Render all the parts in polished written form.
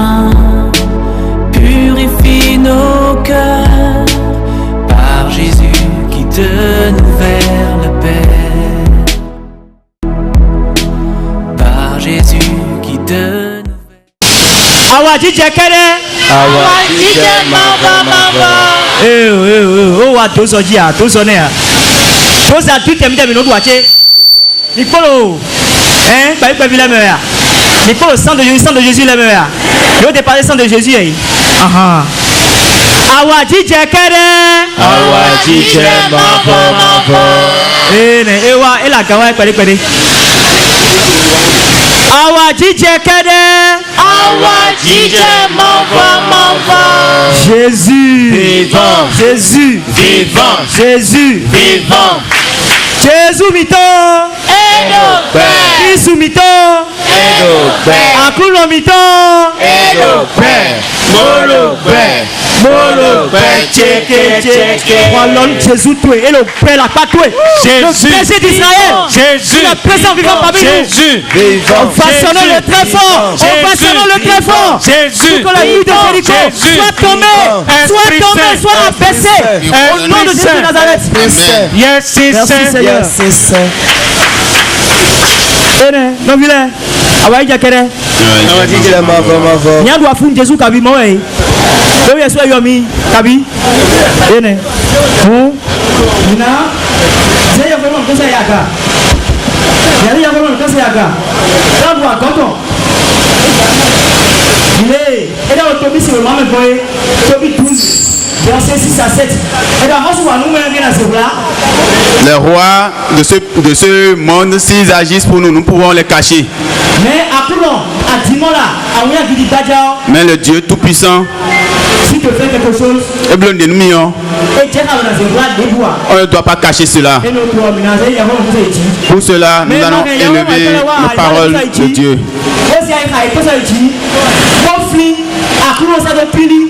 sang purifie nos cœurs. Par Jésus qui donne vers la paix. Par Jésus qui donne. Awaji jekere. Awaji mama. Oh wa tozo ji a tozo ne a. Toza tu tem dem no do ache. Nikolo. Ba ipe vile me ya. Nikolo sang de Jésus le me ya. Yo te parler sang de Jésus eh. Aha. Awaji jekere. Awaji mama. Ne ewa ela kawa pere. Awaji jekere. Awaji mama. Jésus Vivant. Jésus Vivant. Jésus Vivant. Jésus mito. Edo Père. Jésus mito. Edo Père. Akulo mito. Edo Père. Molo Père. Molo Père. Tcheke. Wallon Jésus toi et le Père la pas toi. Jésus. Le berger d'Israël. Jésus. Le présent vivant parmi nous. Jésus. On façonnons le très fort. On façonnons le très fort. Jésus. Pour que la nuit de Jéricho Jésus. soit tombée, soit abaissée. Au nom de Jésus de Nazareth. Yes, Merci Seigneur. Non vilain. Awa ijakere. Nya doit fun Jésus kabi mo eh. Do yeso yomi kabi. Ene. Ina. Zeya vraiment que ça yaga. Yari vraiment que ça yaga. Ça doit content. Il est dans l'autobus sur le moment boy. Tobi 12. Verset 6 à 7. Et dans nous même ce là. Les rois de ce monde, s'ils agissent pour nous, nous pouvons les cacher. Mais à Dimon là, mais le Dieu Tout-Puissant, si tu fais quelque chose, on ne doit pas cacher cela. Pour cela, nous allons élever la parole de Dieu.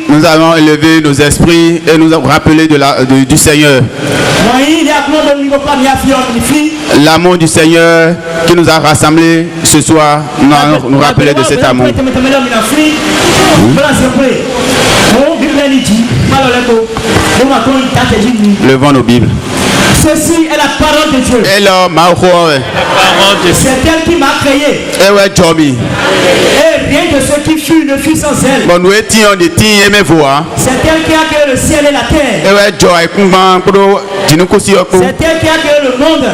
Nous allons élever nos esprits et nous rappeler du Seigneur. L'amour du Seigneur qui nous a rassemblés ce soir, nous allons nous rappeler de cet amour. Levons nos Bibles. Ceci est la parole de Dieu. C'est elle qui m'a créé. Et rien de ce qui fut ne fut sans elle. C'est elle qui a créé le ciel et la terre. C'est elle qui a créé le monde.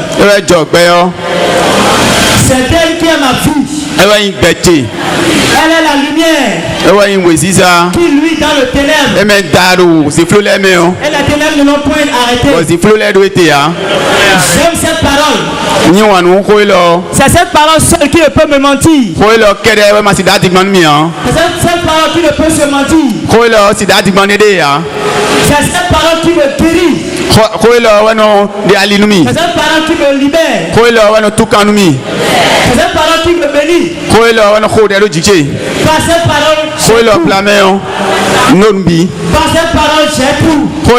C'est elle qui est ma vie. Elle est la lumière qui luit dans le ténèbre. Et la ténèbre ne l'ont point arrêté. J'aime cette parole. C'est cette parole seule qui ne peut me mentir. C'est cette parole qui ne peut se mentir. C'est cette parole qui me guérit. C'est cette parole qui me libère. C'est cette parole qui me bénit. Par cette parole, par cette parole, j'ai tout. Par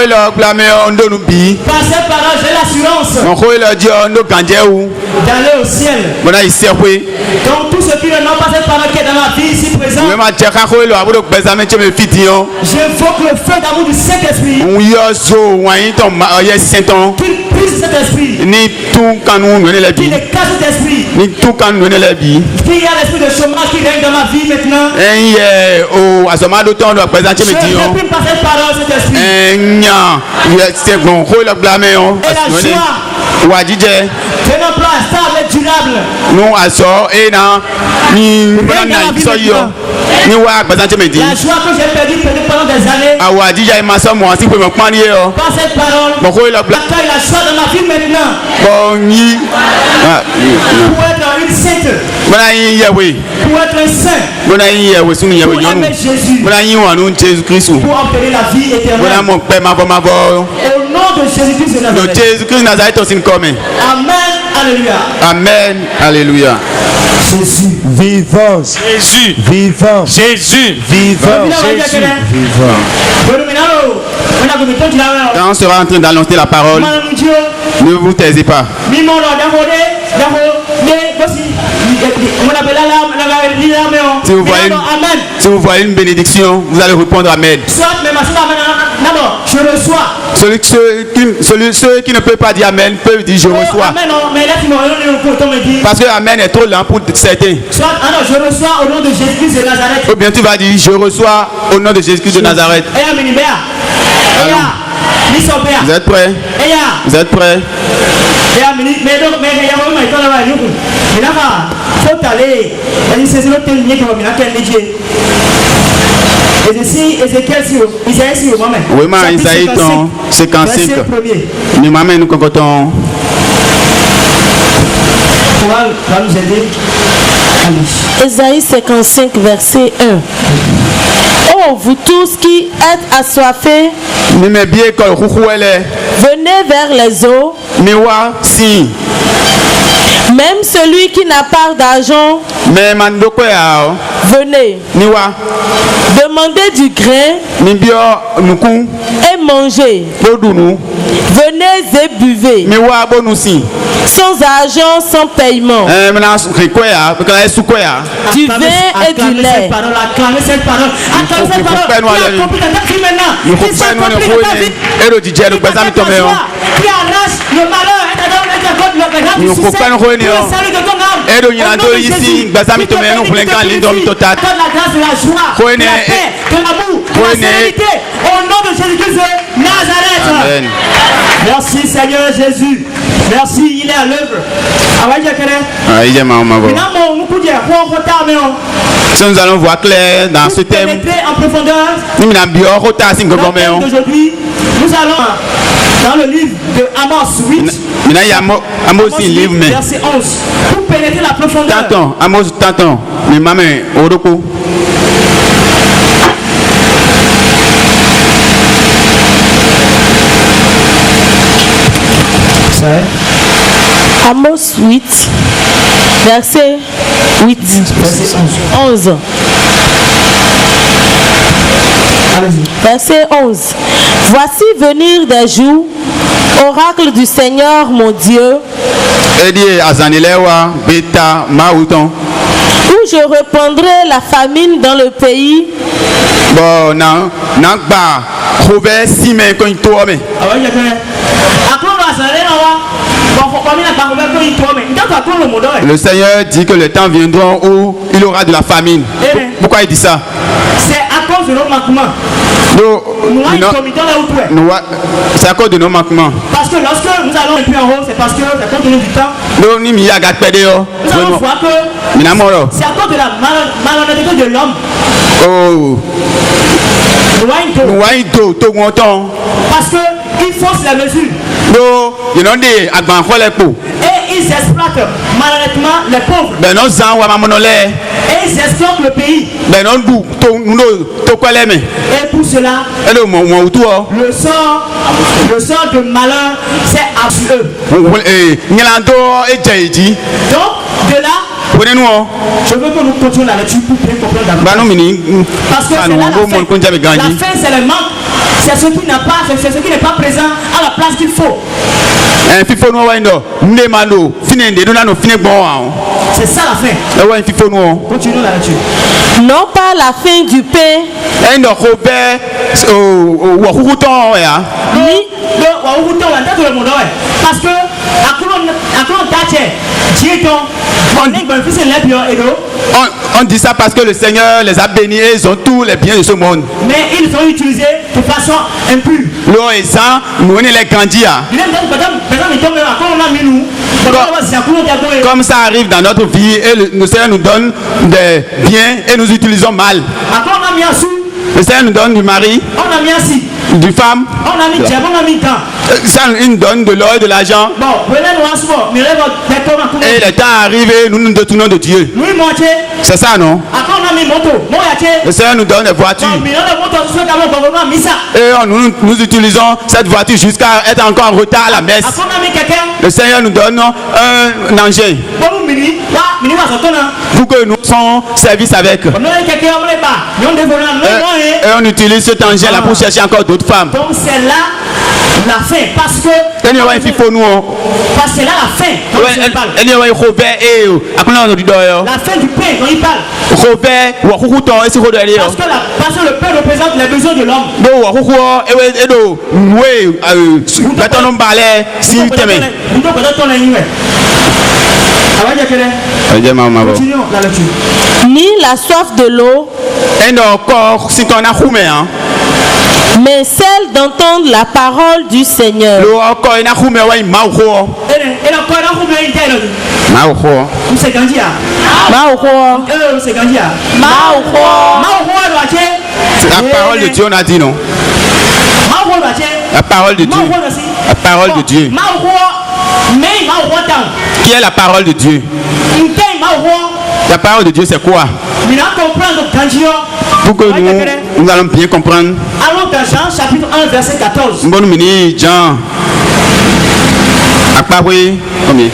cette parole, j'ai l'assurance d'aller au ciel. Donc tout ce qui ne n'a pas cette parole qui est dans ma vie ici présent, j'invoque le feu d'amour du Saint-Esprit. Qu'il puisse cet esprit. Qu'il casse cet esprit. Qu'il y a l'esprit de chômage qui règne dans ma vie maintenant. Je réprime par cette parole cet esprit. Et la joie. Tenons place stable et durable. La joie que j'ai perdue pendant des années. Par cette parole, j'accueille la joie dans ma vie maintenant. Pour être une sainte. Pour être un saint. Pour aimer Jésus. Pour obtenir la vie éternelle. Au nom de Jésus-Christ de Nazareth. Amen. Alléluia. Amen. Alléluia. Jésus vivant. Jésus vivant. Jésus vivant. Jésus vivant. Quand on sera en train d'annoncer la parole, ne vous taisez pas. Si vous voyez une bénédiction, vous allez répondre Amen. Je reçois. Ceux qui ne peuvent pas dire Amen peuvent dire je reçois. Parce que Amen est trop lent pour certains. Je reçois au nom de Jésus-Christ de Nazareth. Ou bien tu vas dire je reçois au nom de Jésus-Christ de Nazareth. Vous êtes prêts? Vous êtes prêts? Oui, ma Isaïe 55. Nous m'amène nous concordons. Ésaïe 55, verset 1. Oh, vous tous qui êtes assoiffés, venez vers les eaux. Même celui qui n'a pas d'argent, venez. Demandez du grain et mangez. Venez et buvez. Sans argent, sans paiement. Du vin et du lait. Merci Seigneur Jésus. Merci, il est à l'œuvre. Si nous allons voir clair dans ce thème, en profondeur, d'aujourd'hui, nous allons dans le livre de Amos 8, verset 11, pour pénétrer la profondeur. Amos, tantôt, mais maman, au repos. Amos 8, verset 8, 11. Verset 11. Voici venir des jours, oracle du Seigneur mon Dieu, où je répandrai la famine dans le pays. Le Seigneur dit que le temps viendra où il aura de la famine. Pourquoi il dit ça? C'est à cause de nos manquements. C'est à cause de nos manquements. Parce que lorsque nous allons plus en haut, c'est parce que c'est compte tenu du temps. Nous allons voir que c'est à cause de la malhonnêteté de l'homme. Oh. Parce qu'il fausse la mesure. Et ils exploitent malhonnêtement les pauvres. Et ils escroquent le pays. Et pour cela, le sort de malheur, c'est à eux. Donc, de là, je veux que nous continuions la lecture pour bien comprendre d'abord. Parce que c'est là la fin, c'est le manque. C'est ce qui n'est pas présent à la place qu'il faut. C'est ça la fin. Continuons la lecture. Non pas la fin du pain, parce que on dit ça parce que le Seigneur les a bénis et ils ont tous les biens de ce monde. Mais ils sont utilisés de façon impure. Comme ça arrive dans notre vie et le Seigneur nous donne des biens et nous utilisons mal. Le Seigneur nous donne du mari, du femme, ça nous donne de l'or et de l'argent. Et le temps arrive et nous nous détournons de Dieu. C'est ça, non? Le Seigneur nous donne des voitures. Et nous utilisons cette voiture jusqu'à être encore en retard à la messe. Le Seigneur nous donne un engin pour que nous soyons service avec. Et on utilise cet engin là pour chercher encore d'autres femmes. Donc c'est là La fin, parce que. Parce que là, la fin. La fin du pain dont il parle. Parce que le pain représente les besoins de l'homme. Ni la soif de l'eau, mais celle d'entendre la parole du Seigneur. C'est la parole de Dieu, on a dit non. La parole de Dieu. La parole de Dieu. Qui est la parole de Dieu? La parole de Dieu, c'est quoi? Pour que nous allons bien comprendre. Allons dans Jean chapitre 1 verset 14. Jean. Combien?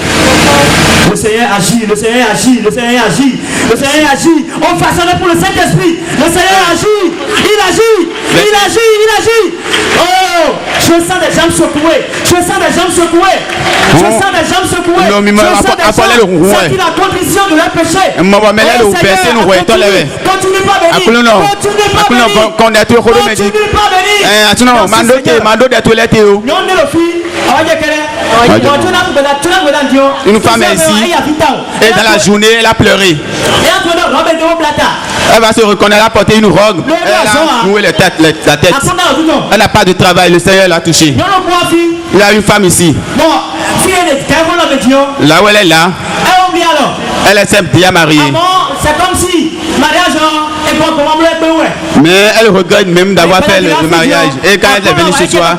Le Seigneur agit, le Seigneur agit, le Seigneur agit, le Seigneur agit. On façonne pour le Saint-Esprit. Le Seigneur agit, il agit, il agit, il agit. Oh, je sens des jambes secouées, je sens des jambes secouées, je sens des jambes secouées. Je sens des jambes sorties la condition de leur péché. Oh Seigneur, continue pas à venir, continue pas à venir, continue pas à venir. Une femme est ici et dans la journée elle a pleuré. Elle va se reconnaître, elle a porté une robe, elle a noué la tête. Elle n'a pas de travail, le Seigneur l'a touché. Il y a une femme ici. Là où elle est là, elle est bien mariée. C'est comme si mariage est bon, mais elle regrette même d'avoir fait le mariage. Et quand elle est venue chez toi,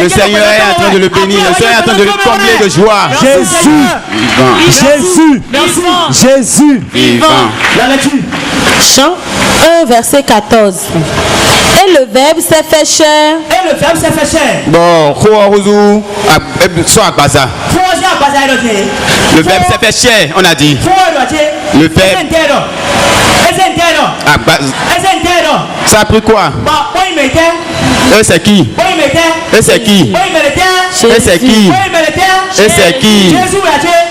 le Seigneur est en train de le bénir, le Seigneur est en train de le combler de joie. Jésus, Jésus, Jésus, vivant. La lecture. Jean 1 verset 14. Et le Verbe s'est fait chair. Et le Verbe s'est fait chair. Bon, le Verbe s'est fait chair, on a dit. Le Verbe. Ça a pris quoi? Et c'est qui? Et c'est qui? Et c'est qui? Et c'est qui?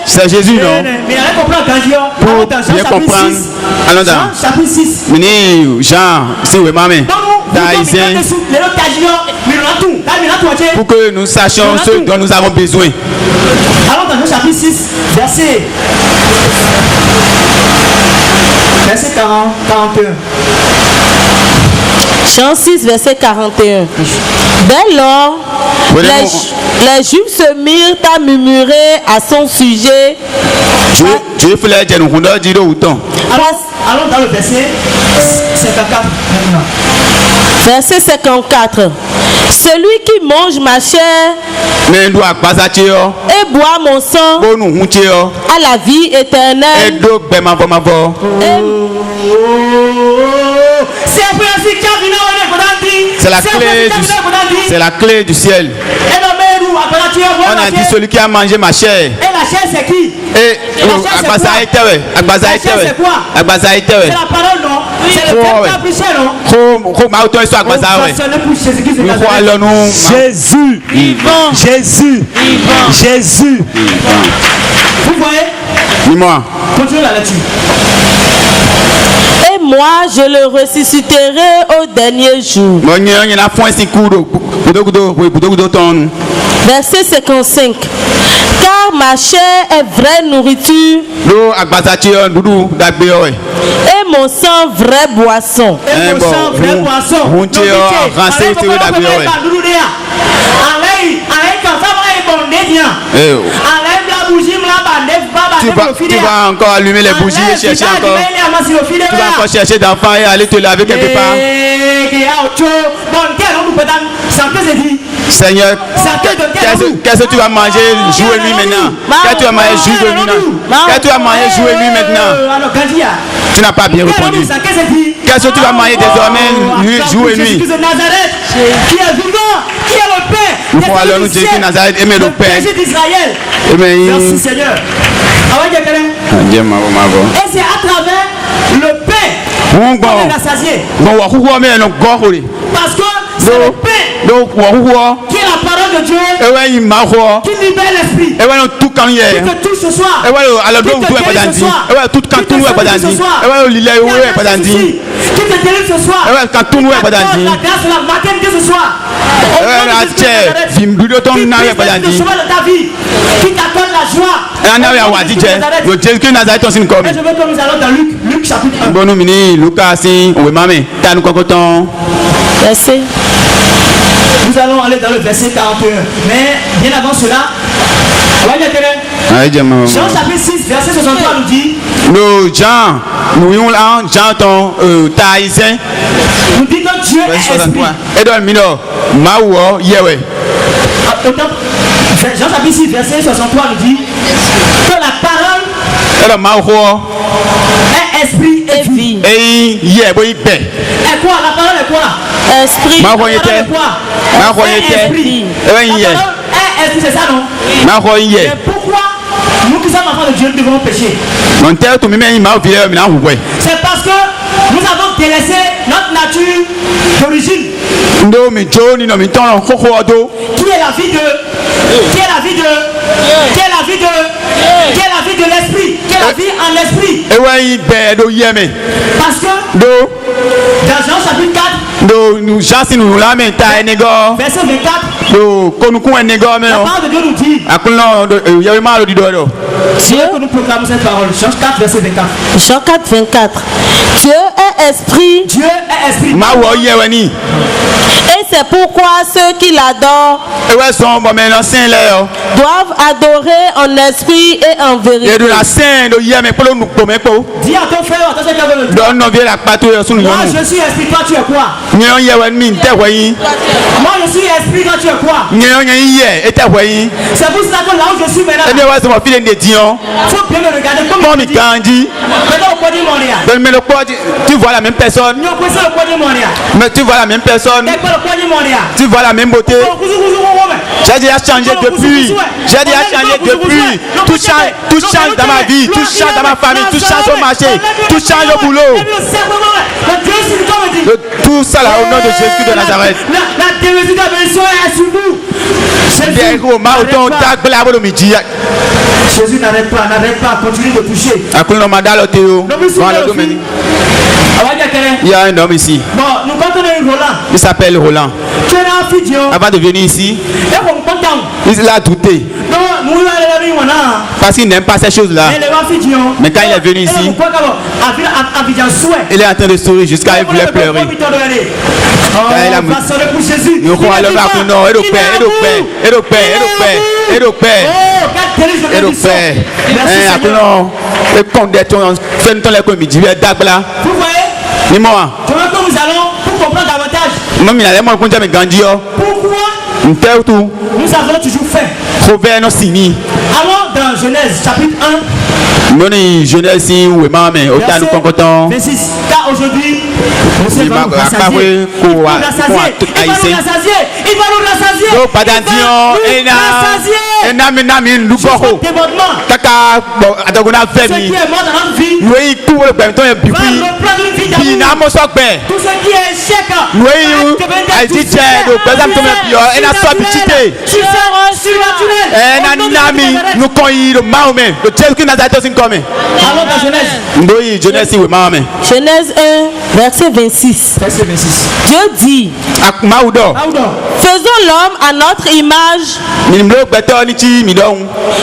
C'est Jésus, non? Pour bien comprendre, allons dans chapitre 6. Jean, si vous m'avez pour que nous sachions ce dont nous avons besoin. Allons dans Jean chapitre 6, verset 40, 41. Jean 6, verset 41. Dès lors, les Juifs se mirent à murmurer à son sujet. Allons dans le verset 54. Verset 54. Celui qui mange ma chair et boit mon sang a la vie éternelle. C'est la clé du ciel. On a dit celui qui a mangé ma chair. Et la chair c'est qui? C'est quoi? C'est la parole, non? C'est le Verbe qui a pris chair, non? Jésus, Jésus, Jésus. Vous voyez? Dis-moi. Continuez la lecture. Et moi, je le ressusciterai au dernier jour. Verset 55. Car ma chair est vraie nourriture et mon sang vraie boisson. Et mon sang vraie boisson. Tu vas encore allumer les bougies et chercher encore. Tu vas encore chercher d'enfants et aller te laver quelque part. Seigneur, qu'est-ce que tu vas manger jour et nuit maintenant? Qu'est-ce que tu vas manger jour et nuit maintenant? Qu'est-ce que tu vas manger jour et nuit maintenant? Tu n'as pas bien répondu. Qu'est-ce que tu vas manger désormais jour et nuit? Qui est vivant, qui est le Père. Il faut alors nous dire que Nazareth aimait le Père. Merci Seigneur. Et c'est à travers le pain qu'on est rassasié. Parce que c'est le pain qui est la de Dieu qui libère l'esprit, qui te touche ce soir, qui te guérit ce soir, qui te délivre ce soir, qui te délivre ce soir, qui t'accorde la grâce de la maternité ce soir, qui te sauve de ta vie, qui t'accorde la joie. Et je veux que nous allons dans Luc chapitre 1. Verset. Nous allons aller dans le verset 41. Mais bien avant cela, Jean chapitre 6, verset 63 nous dit. Nous dit que Dieu est esprit. Jean chapitre 6, verset 63 nous dit que la parole est esprit et vie. Et quoi? La parole est quoi? Esprit. La parole est quoi? Esprit. La parole est esprit, c'est ça, non? Mais pourquoi nous qui sommes enfants de Dieu devons pécher? C'est parce que nous avons délaissé notre nature d'origine. Qui est la vie de l'esprit, qui est la vie en esprit. Parce que dans Jean chapitre 4, verset 24, la parole de Dieu nous dit, Dieu que nous proclamons cette parole. Jean 4, verset 24. Jean 4, 24. Dieu est esprit. Dieu est esprit. Et c'est pourquoi ceux qui l'adorent doivent adorer en esprit et en vérité. Dis à ton frère, à ton frère, moi je suis esprit, toi tu es quoi? Moi je suis esprit, toi tu es quoi? C'est pour ça que là où je suis maintenant, il faut bien me regarder comme maintenant au point de Montréal. Tu vois la même personne. Mais tu vois la même personne. Tu vois la même beauté. J'ai déjà changé depuis. Tout change dans ma vie. Tout change dans ma famille. Tout change au marché. Tout change au boulot. Tout ça là au nom de Jésus de Nazareth. La bénédiction est sur nous. Jésus n'arrête pas, continue de toucher. Il y a un homme ici. Bon, nous continuons Roland. Il s'appelle Roland. Avant de venir ici, il a douté. Parce qu'il n'aime pas ces choses-là. Mais quand il est venu ici, il est en train de sourire jusqu'à il voulait pleurer. Vous voyez? Dis-moi. Je veux que nous allons pour comprendre davantage. Pourquoi nous avons toujours fait. Allons dans Genèse chapitre 1. Genèse 26. Car aujourd'hui, nous va nous rassasier. Il va nous rassasier. Ce qui est mort dans notre vie va reprendre une vie d'amour. Tout ce qui est échec Genèse 1, verset 26. Dieu dit, faisons l'homme à notre image,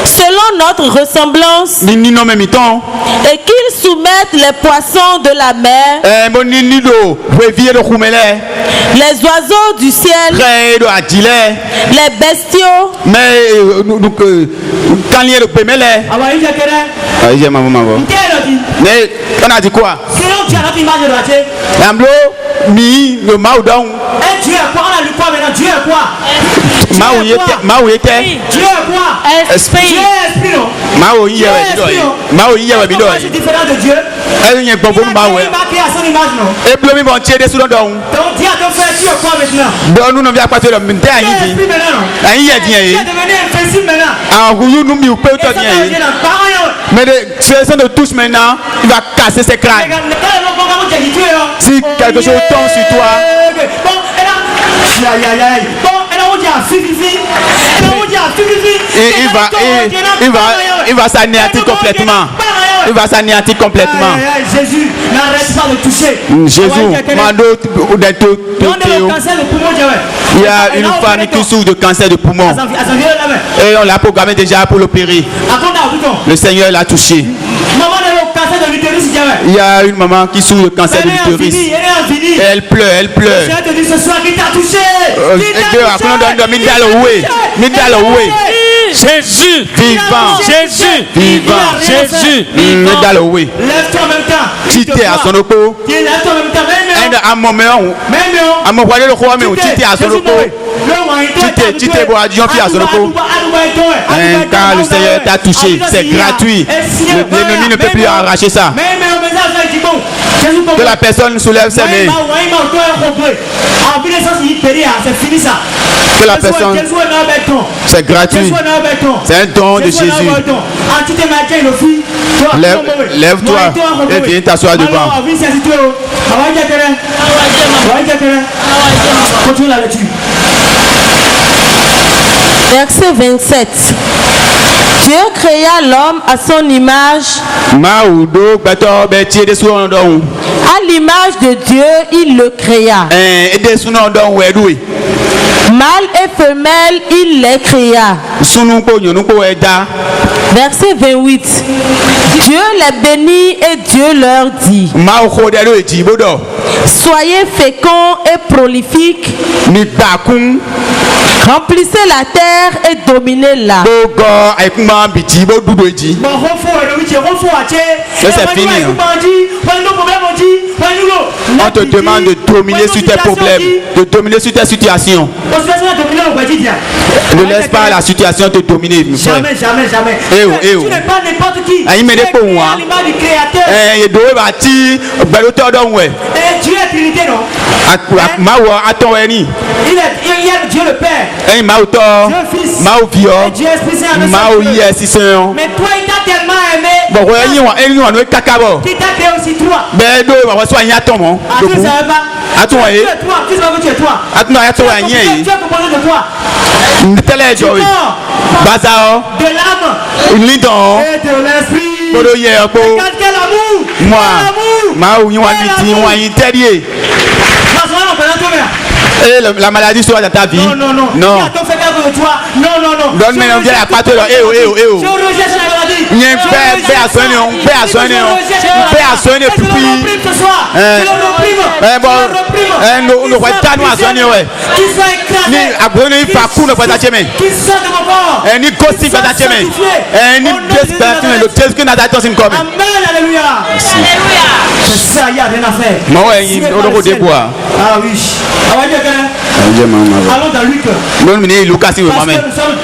selon notre ressemblance, et qu'il soumette les poissons de la mer, les oiseaux du ciel, les bestiaux, mais on a dit quoi? Dieu est quoi? On a lu quoi maintenant? Dieu est quoi? Dieu est quoi? Esprit. Dieu est esprit, non? C'est différent de Dieu. Il m'a créé à son image, non? Donc dis à ton frère, tu es quoi maintenant? Tu es esprit maintenant, non? Tu es devenu invincible maintenant. Mais ceux de touche maintenant, il va casser ses crânes. Si quelque chose tombe sur toi, Il va s'anéantir complètement. Il va s'anéantir complètement. Jésus, n'arrête pas de toucher. Jésus, il y a une femme qui souffre de cancer de poumon. Et on l'a programmé déjà pour l'opérer. Le Seigneur l'a touché. Il y a une maman qui souffre de cancer de l'utérus. Elle pleure, elle pleure. Jésus vivant, Jésus vivant, Jésus vivant. Lève-toi en même temps. Tite à son oppo. Lève-toi en même temps. À mon meilleur. À mon voyage, le roi, mais tite à son oppo. Tite, bois, Dieu, puis à son oppo. Car le Seigneur t'a touché, c'est gratuit. L'ennemi ne peut plus arracher ça. Que la personne soulève ses mains. Que la personne, c'est gratuit. C'est un don de Jésus. Lève-toi et viens t'asseoir devant. Continue la lecture. Verset 27. Dieu créa l'homme à son image. À l'image de Dieu, il le créa. Mâle et femelle, il les créa. Verset 28. Dieu les bénit et Dieu leur dit: soyez féconds et prolifiques. Remplissez la terre et dominez-la. C'est fini. On te demande de dominer sur tes problèmes, de dominer sur tes situations. Ne laisse pas la situation te dominer. Jamais, jamais, jamais. Tu n'es pas n'importe qui. Tu es l'animal du Créateur. Et Dieu est Trinité, non? Il y a Dieu le Père, Dieu le Fils, et Dieu Esprit Saint. Mais toi, il t'a tellement aimé qu'il t'a créé aussi toi. Tu ne savais pas? Tu es toi. Tu sais que tu es toi. Tu es composé de toi. Du corps, de l'âme et de l'esprit. Regarde quel amour. La maladie sera dans ta vie. Non. Non. Non. Donne maintenant, viens à part de Je rejette la maladie. Il y a un père à soigner. Nous reprime à soigner. Qu'il soit écrasé. Qu'il sorte de mon corps. Amen, alléluia. C'est ça, il n'y a rien à faire. Ah oui. Allons dans Luc. Parce que nous sommes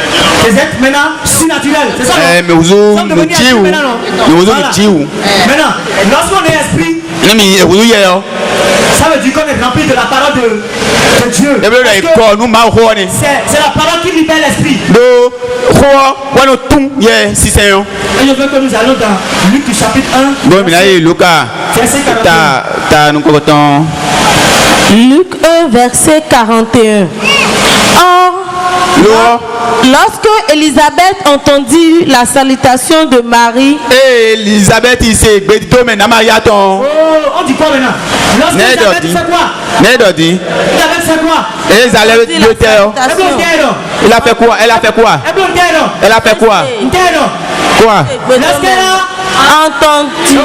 des êtres maintenant surnaturels. C'est ça, non? Nous sommes devenus esprits maintenant, non? Maintenant, lorsqu'on est esprit, ça veut dire qu'on est rempli de la parole de Dieu. C'est la parole qui libère l'esprit. Et je veux que nous allons dans Luc chapitre 1. Verset 41. Luc 1, verset 41. Or, lorsque Élisabeth entendit la salutation de Marie, Élisabeth, il s'est on dit quoi maintenant? Lorsque Élisabeth fait quoi? Élisabeth fait quoi? Elle a fait quoi? Elle a fait quoi? Quoi? Lorsqu'elle a entendu.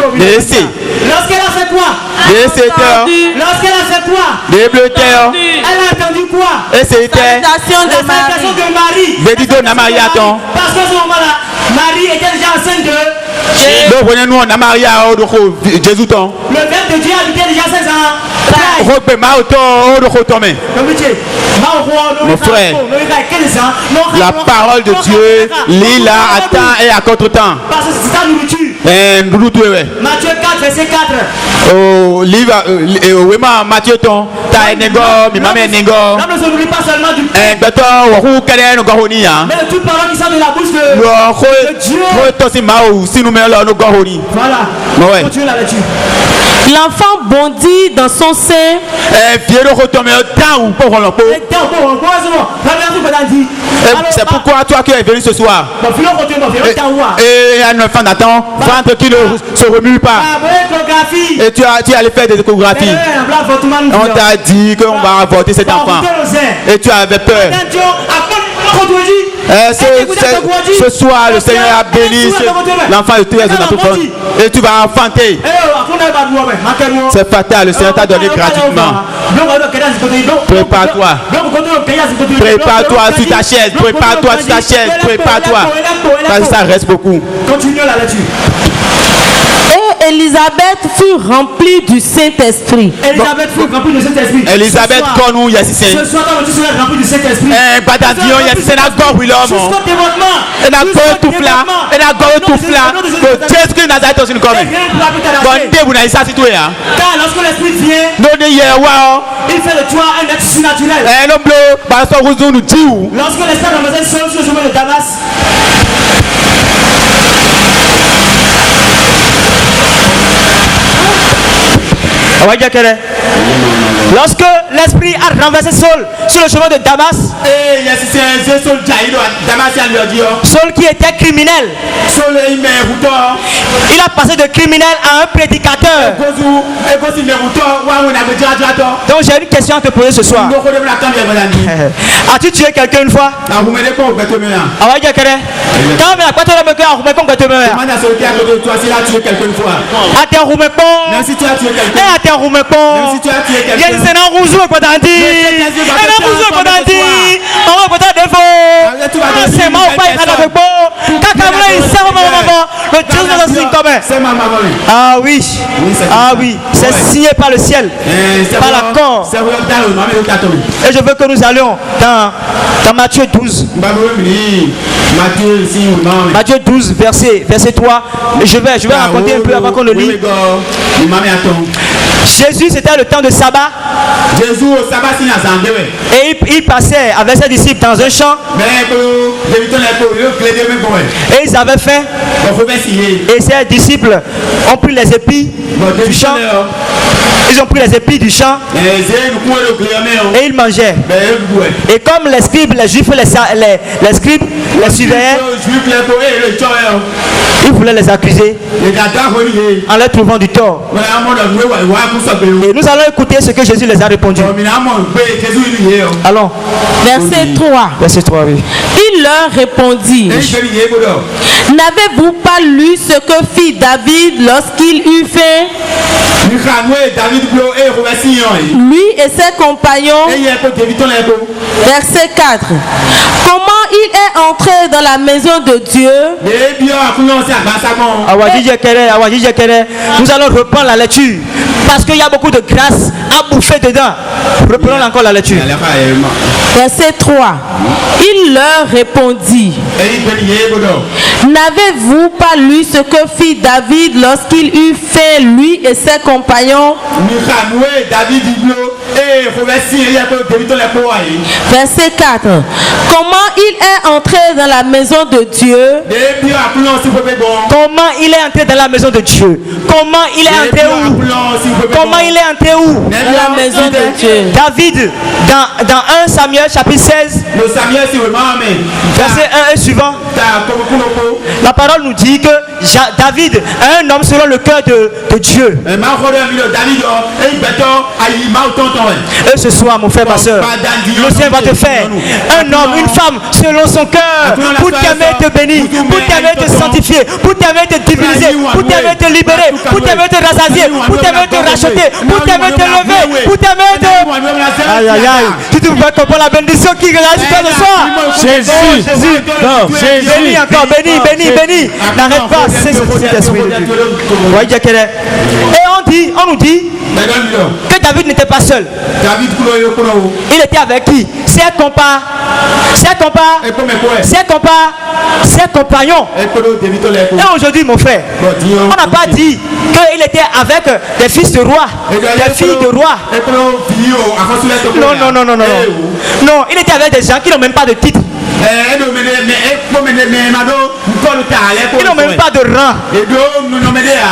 Lorsqu'elle a fait quoi? Lorsqu'elle a fait quoi? Elle a entendu quoi? La salutation de Marie. Parce que ce moment-là, Marie était déjà enceinte de Jésus. Le verbe de Dieu habitait déjà 16 ans. Mon frère, la parole de Dieu, lis-la à temps et à contre-temps. Parce que c'est ta nourriture. Matthieu 4, verset 4. Oh, livre, Matthieu ton, ta nego, mi mame nego. L'homme ne se nourrit pas seulement du pain, mais de toute parole qui sort de la bouche de Dieu. Voilà. Continue la lecture. L'enfant bondit dans son sein. C'est pourquoi toi qui es venu ce soir. Et un enfant n'attend, ventre qui ne se remue pas. Et tu es allé faire des échographies. On t'a dit qu'on va avorter cet enfant. Et tu avais peur. Ce soir, le Seigneur a béni l'enfant de tes enfants. Et tu vas enfanter. C'est fatal, le Seigneur t'a donné gratuitement. Prépare-toi. Prépare-toi sur ta chaise. Prépare-toi sur ta chaise. Prépare-toi. Parce que ça reste beaucoup. Continuons la lecture. Et Élisabeth fut remplie du Saint-Esprit. Élisabeth fut remplie du Saint-Esprit. Élisabeth, quand nous y a ce soir, tu seras remplie du Saint-Esprit. Badadio, il y a synagogue, oui, l'homme. Jusqu'au dévotement. Et la gorge tout là. Et la gorge tout là. Jésus Christ Nazareth aussi nous connaît. Bon, vous n'avez ça situé. Car lorsque l'Esprit vient, il fait de toi un être surnaturel. Lorsque l'Esprit ramène seul sur le chemin de Damas. Lorsque l'esprit a renversé Saul sur le chemin de Damas, Saul qui était criminel, il a passé de criminel à un prédicateur. Donc j'ai une question à te poser ce soir. As-tu tué quelqu'un une fois? Ah oui, ah oui, c'est signé par le ciel, par l'accord. Et je veux que nous allions dans Matthieu 12. Matthieu 12, verset 3. Et je vais raconter un peu avant qu'on le lit. Jésus, c'était le temps de sabbat. Et il passait avec ses disciples dans un champ. Et ils avaient faim. Et ses disciples ont pris les épis du champ. Ils ont pris les épis du champ. Et ils mangeaient. Et comme les scribes, les juifs, les scribes les surveillaient, ils voulaient les accuser en leur trouvant du tort. Et nous allons écouter ce que Jésus les a répondu. Allons. Verset 3. Verset 3, oui. Il leur répondit: n'avez-vous pas lu ce que fit David lorsqu'il eut faim? Lui et ses compagnons. Verset 4. Comment il est entré dans la maison de Dieu? Nous allons reprendre la lecture parce qu'il y a beaucoup de grâce à bouffer dedans. Reprenons encore la lecture. Verset 3. Il leur répondit: n'avez-vous pas lu ce que fit David lorsqu'il eut faim, lui et ses compagnons? Verset 4. Comment il est entré dans la maison de Dieu? Comment il est entré dans la maison de Dieu? Comment il est entré où? Comment il est entré où? Dans la maison de Dieu. David, dans 1 Samuel chapitre 16, verset 1 et suivant, la parole nous dit que David est un homme selon le cœur de Dieu. Et ce soir, mon frère, ma soeur, le Seigneur va te faire un homme, une femme selon son cœur, pour t'aimer te bénir, pour t'aimer te sanctifier, pour t'aimer te diviniser, pour t'aimer te libérer, pour t'aimer te rassasier, pour t'aimer te racheter, pour t'aimer te lever, pour t'aimer te... Aïe aïe aïe. Tu te vois comprendre la bénédiction qui reste sur toi ce soir. Jésus, Jésus, non, Jésus. Bénis encore, bénis. N'arrête pas, c'est cet esprit de Dieu. Et on nous dit que David n'était pas seul. Il était avec qui? Ses compagnons. Et aujourd'hui, mon frère, on n'a pas dit qu'il était avec des fils de roi, des filles de roi. Non, il était avec des gens qui n'ont même pas de titre. Ils n'ont même pas de rang. Ils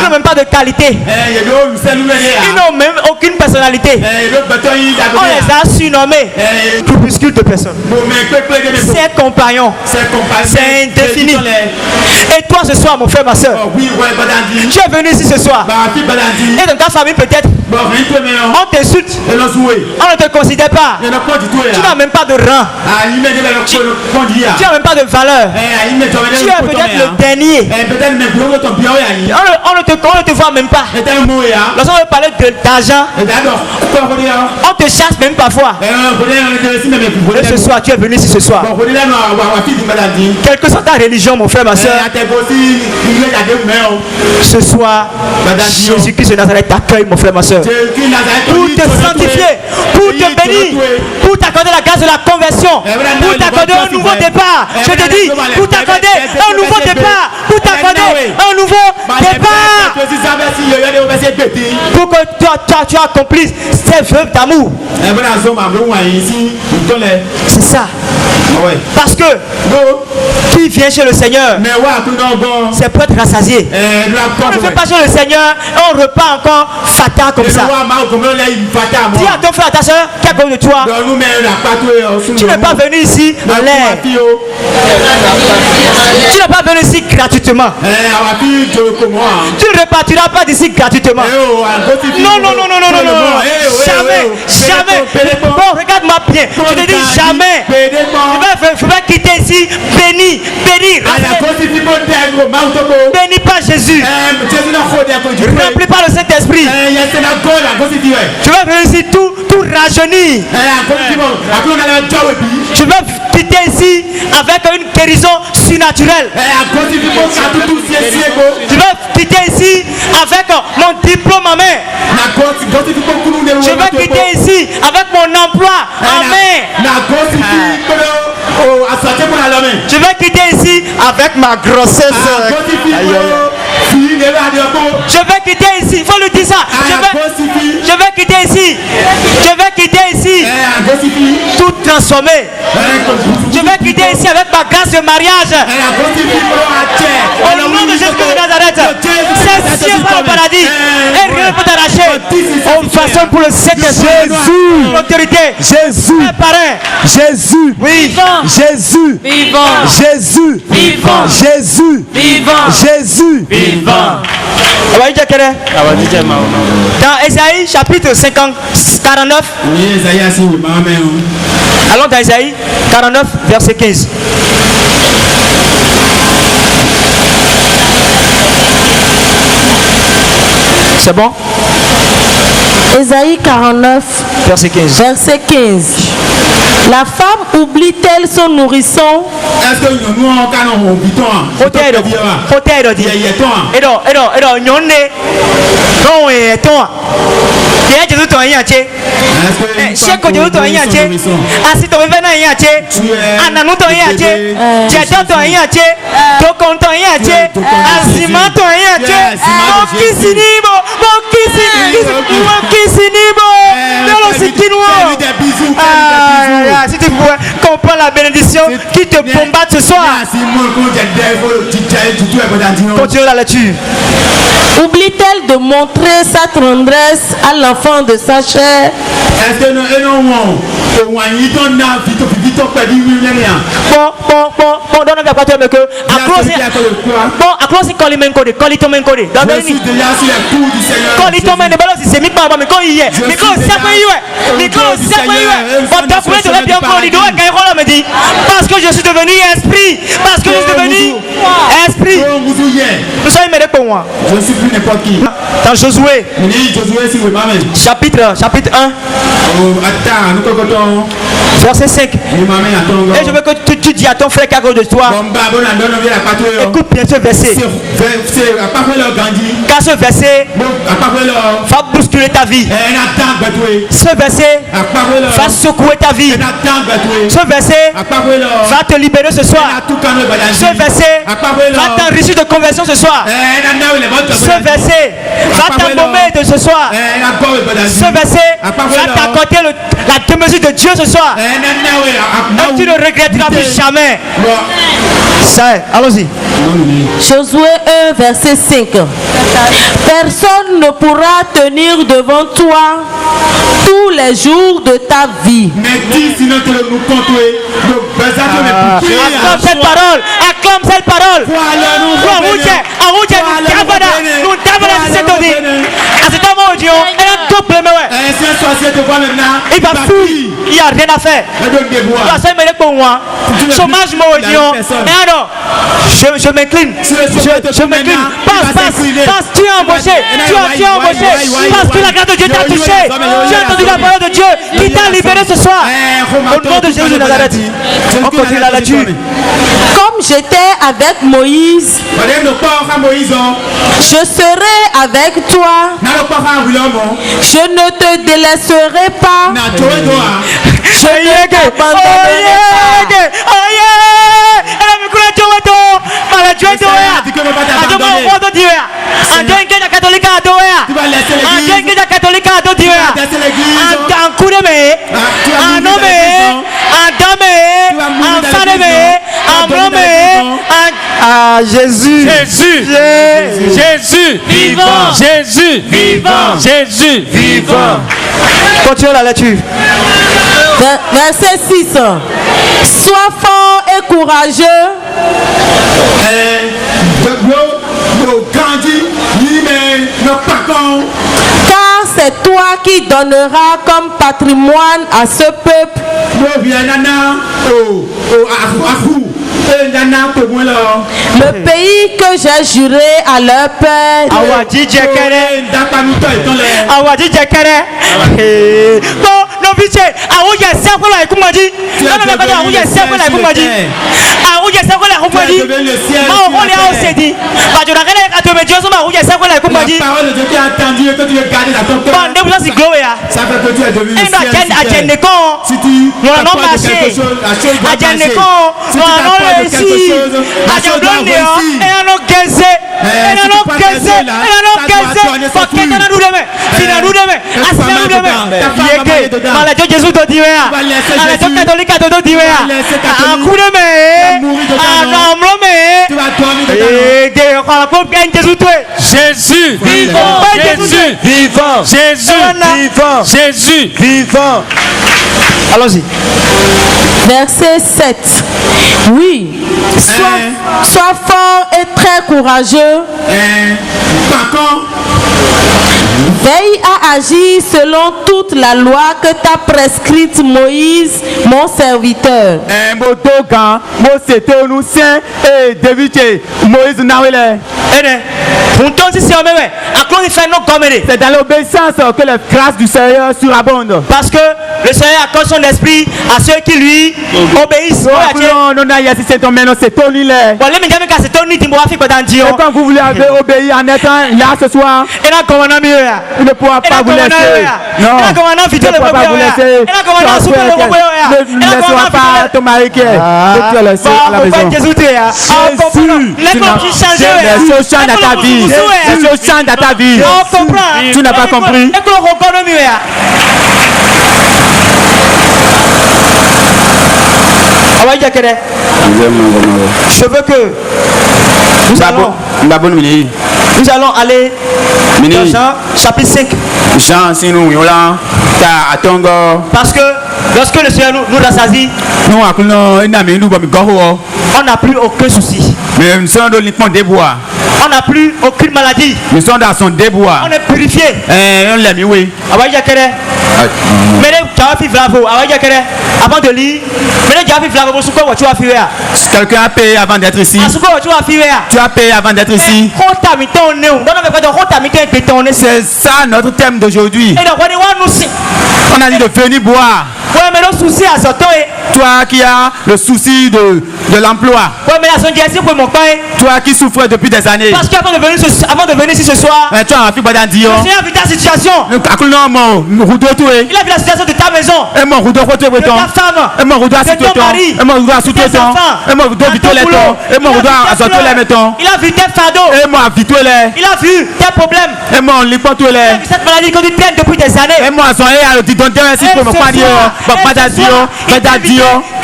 n'ont même pas de qualité. Ils n'ont même aucune personnalité. On les a surnommés groupuscule de personnes. Ses compagnons. C'est indéfini. Et toi ce soir, mon frère, ma soeur, tu es venu ici ce soir. Et dans ta famille peut-être, on t'insulte. On ne te considère pas. Tu n'as même pas de rang. Tu n'as même pas de valeur. Tu es peut-être le dernier. On ne te voit même pas. Lorsqu'on veut parler d'argent, on te chasse même parfois. Et ce soir, tu es venu ici ce soir. Quelle que soit ta religion, mon frère, ma soeur, ce soir, Jésus-Christ de Nazareth t'accueille, mon frère, ma soeur, pour te sanctifier, pour te bénir, pour t'accorder la grâce de la conversion, pour t'accorder un nouveau départ. Je te dis, pour t'accorder un nouveau départ, pour t'accorder un nouveau départ, pour que tu accomplisses ces vœux d'amour. C'est ça. Parce que qui vient chez le Seigneur, c'est pour être rassasié. On ne fait pas chez le Seigneur et on repart encore fatal comme ça. Dis à ton frère, à ta soeur, qui est à côté de toi, tu n'es pas venu ici en l'air. Tu n'es pas venu ici gratuitement. Tu ne repartiras pas d'ici gratuitement. Non, non, non, non, non, non, non. Jamais, jamais. Bon, regarde-moi bien. Je te dis jamais. Je vais quitter ici béni, béni. Béni par Jésus. Rempli par le Saint-Esprit. Je vais venir ici tout rajeuni. Je vais quitter ici avec une guérison surnaturelle. Je vais quitter ici avec mon diplôme en main. Je vais quitter ici avec mon emploi en main. Je vais quitter ici avec ma grossesse. Je vais quitter ici, il faut le dire ça. Je vais quitter ici. Je vais quitter ici. Tout transformé. Je vais quitter ici avec ma grâce de mariage. Au nom de Jésus de Nazareth. C'est ciel par le paradis. Et rien ne peut t'arracher. On façon pour le Saint-Esprit. L'autorité. Jésus. Jésus. Vivant. Jésus. Vivant. Jésus. Vivant. Jésus. Vivant. Jésus. Vivant. Dans Ésaïe chapitre 49. Allons dans Ésaïe 49 verset 15. C'est bon? Ésaïe 49 verset 15. Verset 15. La femme oublie-t-elle son nourrisson? Si tu pouvais comprendre la bénédiction qui te combatte ce soir. Continue la lecture. Oublie-t-elle de montrer sa tendresse à l'enfant de sa chair? Parce que je suis devenu esprit. Parce que je suis devenu esprit. Nous sommes aimés pour moi. Je ne suis plus n'importe qui. Dans Josué chapitre 1 verset 5. Et je veux que tu dis à ton frère qui est à côté de toi, écoute bien ce verset, car ce verset va bousculer ta vie. Ce verset va secouer ta vie. Ce verset va te libérer ce soir. Ce verset va t'enrichir de conversion ce soir. Ce verset va t'embaumer de ce soir. Ce verset va t'accorder la demeure de Dieu ce soir. Et tu ne regretteras plus jamais. Ça est, allons-y. Josué 1, verset 5. Personne ne pourra tenir devant toi tous les jours de ta vie. Acclame cette parole. Acclame cette parole. Il va fuir. Il n'y a rien à faire. Chômage, je m'incline. Je m'incline. Passe, tu es embauché. Tu es embauché. Parce que la grâce de Dieu t'a touché. Tu as entendu la parole de Dieu qui t'a libéré ce soir. Au nom de Jésus de Nazareth. On continue la lecture. Comme j'étais avec Moïse, je serai avec toi. Je ne te délaisserai pas. Je ne t'abandonnerai Jésus, vivant, Jésus, vivant, Jésus, vivant. Continue la lecture. Verset 6. Sois fort et courageux. Car c'est toi qui donneras comme patrimoine à ce peuple le pays que j'ai juré à leur père. Jésus te dit, catholique te dit, un coup de Jésus vivant, Jésus vivant, Jésus vivant, Jésus vivant. Allons-y. Verset 7. Oui, sois fort et très courageux. Veille à agir selon toute la loi que t'a prescrite Moïse, mon serviteur. C'est dans l'obéissance que la grâce du Seigneur surabonde. Parce que le Seigneur accorde son esprit à ceux qui lui obéissent. Et quand vous voulez obéir en étant là ce soir, il ne pourra pas vous laisser. Non, il ne pourra pas vous laisser. Ne laissera pas ton mari qui est à la maison. Jésus, les choses changent dans ta vie. Les choses changent dans ta vie. Tu n'as pas compris. Je veux que nous allons aller dans Jean chapitre 5. Parce que lorsque le Seigneur nous rassasie, on n'a plus aucun souci. On n'a plus aucune maladie. Nous sommes dans son débois. On est purifié. Avant de lire, quelqu'un a payé avant d'être ici. Tu as payé avant d'être ici. C'est ça notre thème d'aujourd'hui. On a dit de venir boire. Toi qui as le souci de De l'emploi. Toi qui souffres depuis des années. Parce qu'avant de venir ici ce soir, tu as vu le Seigneur a vu ta situation. Il a vu la situation de ta maison, de ta femme, de ton mari, de tes enfants, de ton boulot. Il a vu tes fardeaux. Il a vu tes problèmes. Il a vu cette maladie que tu traînes depuis des années.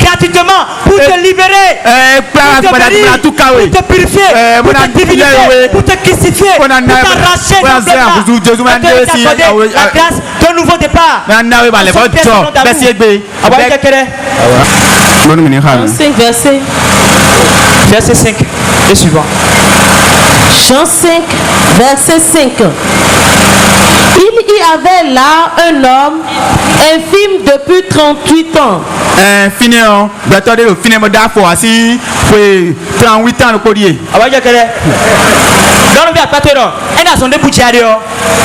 Gratuitement pour te libérer, pour te bénir, pour te purifier, pour te divinifier, pour te crucifier, pour t'arracher la grâce d'un nouveau départ. Verset 5 et suivant. Jean 5, verset 5. Il y avait là un homme infirme depuis 38 ans.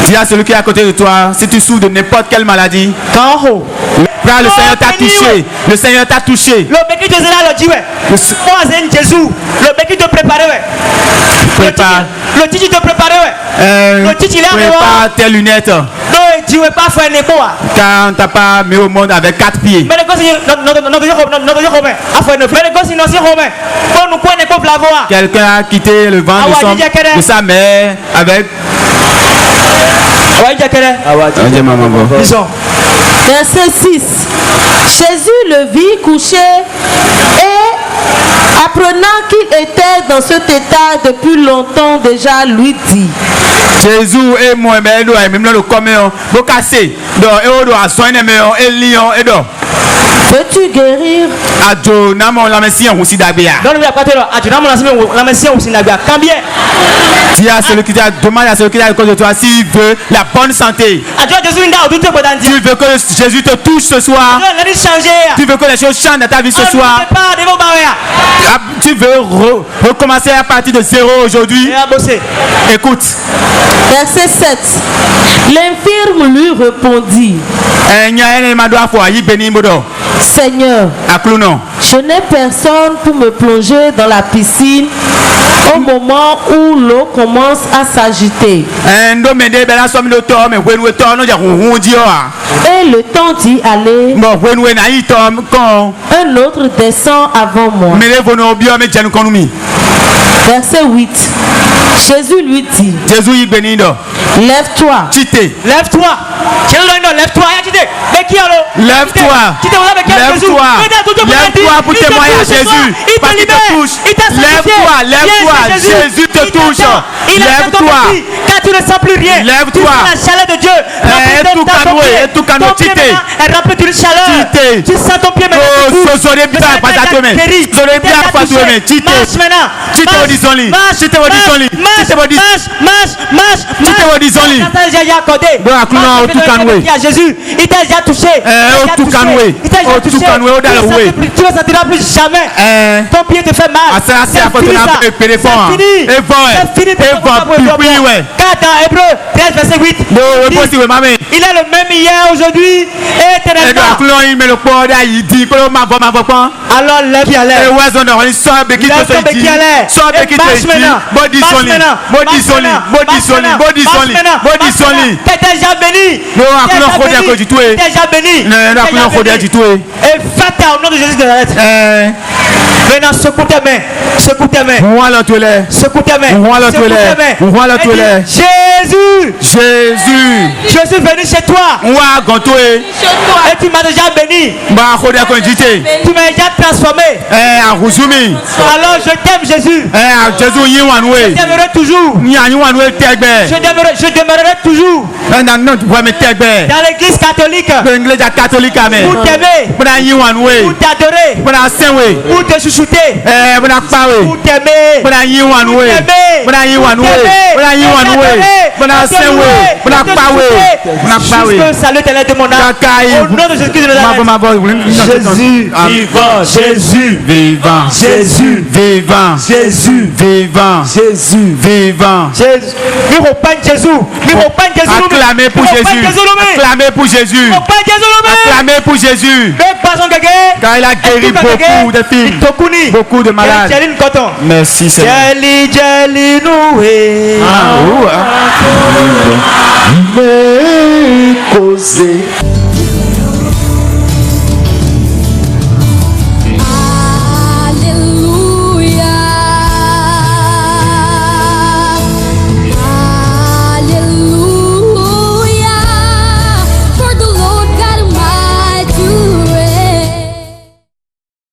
Dis à celui qui est à côté de toi, si tu souffres de n'importe quelle maladie, le Seigneur t'a touché. Le Seigneur t'a touché. Le titre te préparer. Le titre il est prépare tes lunettes. Car on t'a pas mis au monde avec 4 pieds. Quelqu'un a quitté le ventre de sa mère avec. Verset 6. Jésus le vit couché et apprenant qu'il était dans cet état depuis longtemps déjà, lui dit. Jésus et moi, mais même le commun, cassé. Veux-tu guérir? Dis à celui qui t'a demandé à celui qui est à côté de toi s'il veut la bonne santé. Tu veux que Jésus te touche ce soir. Tu veux que les choses changent dans ta vie ce soir. Tu veux recommencer à partir de zéro aujourd'hui. Écoute. Verset 7. L'infirme lui répondit. Seigneur, je n'ai personne pour me plonger dans la piscine au moment où l'eau commence à s'agiter. Et le temps d'y aller, un autre descend avant moi. Verset 8. Jésus lui dit. Lève-toi. Lève-toi. Lève-toi. Lève-toi. Lève-toi pour témoigner à Jésus. Parce qu'il te touche. Lève-toi. Jésus te touche. Lève-toi. Quand tu ne sens plus rien. Lève-toi. La chaleur de Dieu. Ton pied est rempli d'une chaleur. Tu sens ton pied maintenant. Jésus, il t'a déjà touché. Tu ne sentiras plus jamais. Ton pied te fait mal. C'est fini. Car dans Hébreu 13 verset 8, il est le même hier, aujourd'hui et éternellement. Alors lève-toi. T'es déjà béni. Et fais au nom de Jésus de Nazareth. Maintenant, secoue tes mains. Secoue tes mains. Jésus. Je suis venu chez toi. Et tu m'as déjà béni. Tu m'as déjà transformé. Alors je t'aime, Jésus. Je t'aimerai toujours. Je demeurerai toujours. Dans l'église catholique. Pour t'aimer. Pour t'adorer. Pour te chouchouter. Pour t'aimer. Jusque salut tel de mon âme. Au nom de Jésus de Nazareth. Jésus vivant. Jésus vivant. Jésus vivant. Jésus vivant. Jésus. Acclamez pour Jésus. Acclamez pour Jésus. Acclamez pour Jésus. Car il a guéri beaucoup de filles, beaucoup de malades. Merci Seigneur. Ah,